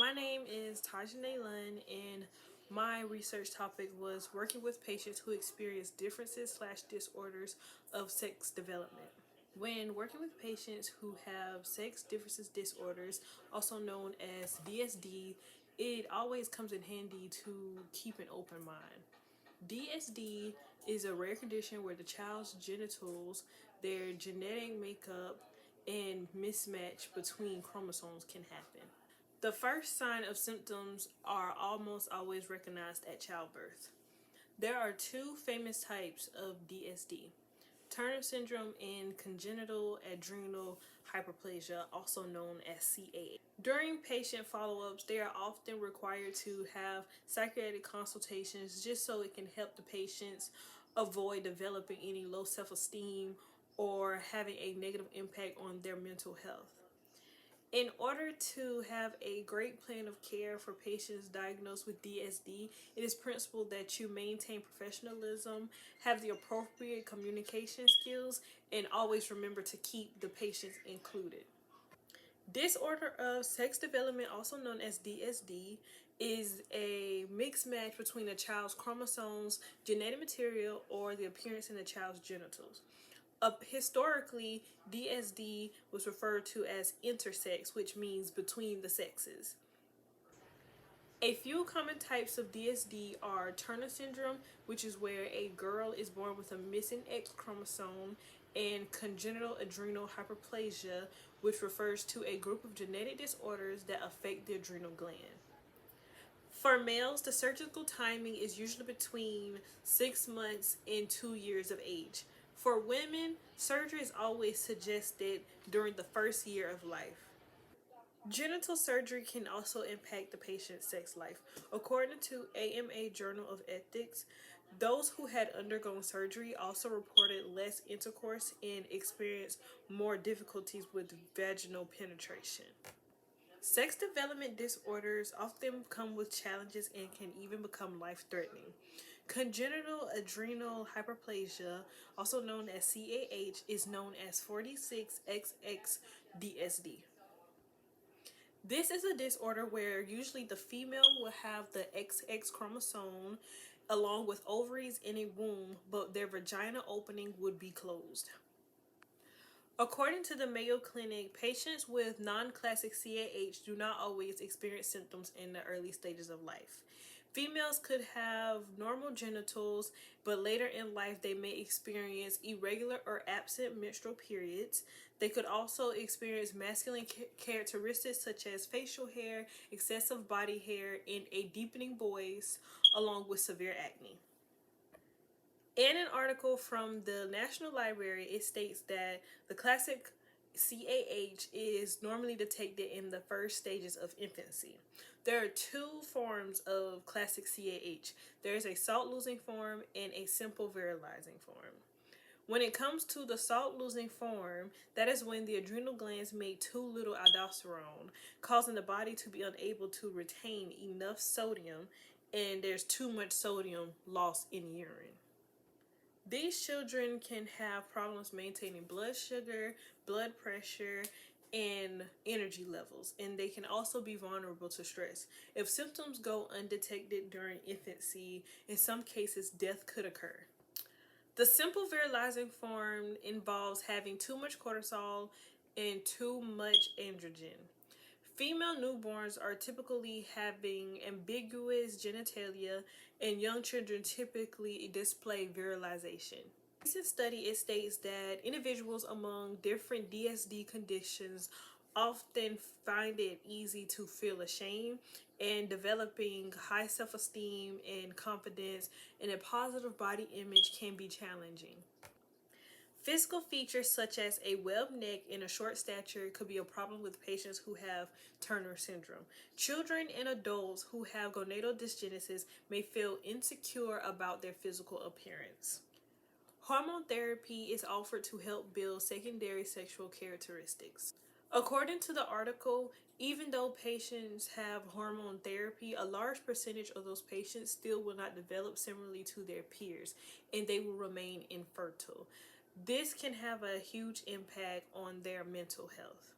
My name is Lunn, and my research topic was working with patients who experience differences/disorders of sex development. When working with patients who have sex differences disorders, also known as DSD, it always comes in handy to keep an open mind. DSD is a rare condition where the child's genitals, their genetic makeup, and mismatch between chromosomes can happen. The first sign of symptoms are almost always recognized at childbirth. There are two famous types of DSD: Turner syndrome and congenital adrenal hyperplasia, also known as CAH. During patient follow-ups, they are often required to have psychiatric consultations just so it can help the patients avoid developing any low self-esteem or having a negative impact on their mental health. In order to have a great plan of care for patients diagnosed with DSD, it is principal that you maintain professionalism, have the appropriate communication skills, and always remember to keep the patients included. Disorder of sex development, also known as DSD, is a mixed match between a child's chromosomes, genetic material, or the appearance in the child's genitals. Historically, DSD was referred to as intersex, which means between the sexes. A few common types of DSD are Turner syndrome, which is where a girl is born with a missing X chromosome, and congenital adrenal hyperplasia, which refers to a group of genetic disorders that affect the adrenal gland. For males, the surgical timing is usually between 6 months and 2 years of age. For women, surgery is always suggested during the first year of life. Genital surgery can also impact the patient's sex life. According to AMA Journal of Ethics, those who had undergone surgery also reported less intercourse and experienced more difficulties with vaginal penetration. Sex development disorders often come with challenges and can even become life-threatening. Congenital adrenal hyperplasia, also known as CAH, is known as 46XX DSD. This is a disorder where usually the female will have the XX chromosome along with ovaries in a womb, but their vagina opening would be closed. According to the Mayo Clinic, patients with non-classic CAH do not always experience symptoms in the early stages of life. Females could have normal genitals, but later in life they may experience irregular or absent menstrual periods. They could also experience masculine characteristics such as facial hair, excessive body hair, and a deepening voice, along with severe acne. In an article from the National Library, it states that the classic CAH is normally detected in the first stages of infancy. There are two forms of classic CAH. There is a salt-losing form and a simple virilizing form. When it comes to the salt-losing form, that is when the adrenal glands make too little aldosterone, causing the body to be unable to retain enough sodium, and there's too much sodium lost in urine. These children can have problems maintaining blood sugar, blood pressure, and energy levels, and they can also be vulnerable to stress. If symptoms go undetected during infancy, in some cases, death could occur. The simple virilizing form involves having too much cortisol and too much androgen. Female newborns are typically having ambiguous genitalia, and young children typically display virilization. In a recent study, it states that individuals among different DSD conditions often find it easy to feel ashamed, and developing high self-esteem and confidence and a positive body image can be challenging. Physical features such as a webbed neck and a short stature could be a problem with patients who have Turner syndrome. Children and adults who have gonadal dysgenesis may feel insecure about their physical appearance. Hormone therapy is offered to help build secondary sexual characteristics. According to the article, even though patients have hormone therapy, a large percentage of those patients still will not develop similarly to their peers, and they will remain infertile. This can have a huge impact on their mental health.